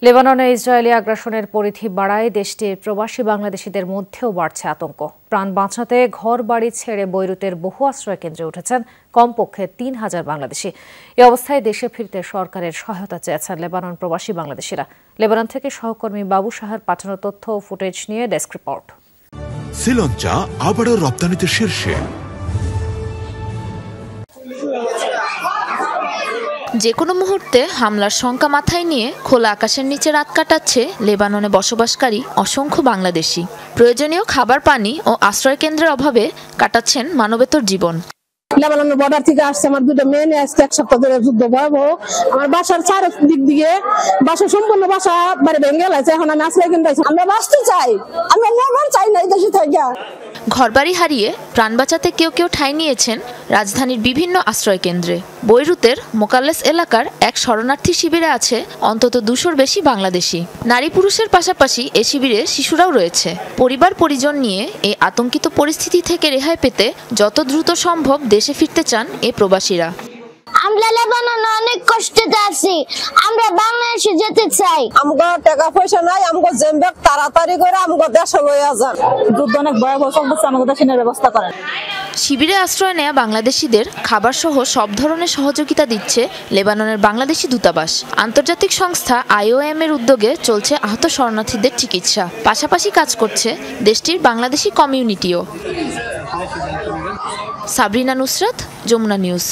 লেবাননে ইসরায়েলি আগ্রাসনের পরিধি বাড়ায় দেশটির প্রবাসী বাংলাদেশিদের মধ্যেও বাড়ছে আতঙ্ক। প্রাণ বাঁচাতে ঘর বাড়ি ছেড়ে বৈরুতের বহু আশ্রয় কেন্দ্রে উঠেছেন কমপক্ষে ৩,০০০ বাংলাদেশি। এ অবস্থায় দেশে ফিরতে সরকারের সহায়তা চেয়েছেন লেবানন প্রবাসী বাংলাদেশিরা। লেবানন থেকে সহকর্মী বাবু সাহার পাঠানো তথ্য ও ফুটেজ নিয়ে ডেস্ক রিপোর্ট। শ্রীলঙ্কা আবারও রপ্তানিতে শীর্ষে। যে কোনো মুহূর্তে হামলার শঙ্কা মাথায় নিয়ে খোলা আকাশের নিচে রাত কাটাচ্ছে লেবাননে বসবাসকারী অসংখ্য বাংলাদেশি। প্রয়োজনীয় খাবার, পানি ও আশ্রয় কেন্দ্রের অভাবে কাটাচ্ছেন মানবেতর জীবন। লেবাননের বর্ডার থেকে আসছে আমার দুটো মেয়ে নিয়ে আসছে। 1 সপ্তাহ ধরে যুদ্ধ ভয়াবহ। আমার বাসার চারদিক দিয়ে সম্পূর্ণ বাসা বাড়ি ভেঙে গেছে। এখন আমি আশ্রয় কেন্দ্রে আছি। আমরা বাঁচতে চাই, আমরা মরণ চাই না এই দেশে থেকে। ঘরবাড়ি হারিয়ে প্রাণ বাঁচাতে কেউ কেউ ঠাঁই নিয়েছেন রাজধানীর বিভিন্ন আশ্রয় কেন্দ্রে। বৈরুতের মোকাল্লেস এলাকার এক শরণার্থী শিবিরে আছে অন্তত 200-র বেশি বাংলাদেশি। নারী পুরুষের পাশাপাশি এ শিবিরে শিশুরাও রয়েছে। পরিবার পরিজন নিয়ে এই আতঙ্কিত পরিস্থিতি থেকে রেহাই পেতে যত দ্রুত সম্ভব দেশে ফিরতে চান এ প্রবাসীরা। আমরা লেবাননে অনেক কষ্টে আছি, আমরা বাংলাদেশে যেতে চাই। আমগো টাকা পয়সা নাই, আমগো জেমবেক তাড়াতাড়ি করে আমগো দেশে লইয়া যান। যুদ্ধ অনেক ভয়াবহ চলতেছে, আমগো দেশের ব্যবস্থা করেন। শিবিরে আশ্রয় নেয়া বাংলাদেশিদের খাবার সহ সব ধরনের সহযোগিতা দিচ্ছে লেবাননের বাংলাদেশি দূতাবাস। আন্তর্জাতিক সংস্থা IOM এর উদ্যোগে চলছে আহত শরণার্থীদের চিকিৎসা। পাশাপাশি কাজ করছে দেশটির বাংলাদেশি কমিউনিটিও। সাবরিনা নুসরাত, যমুনা নিউজ।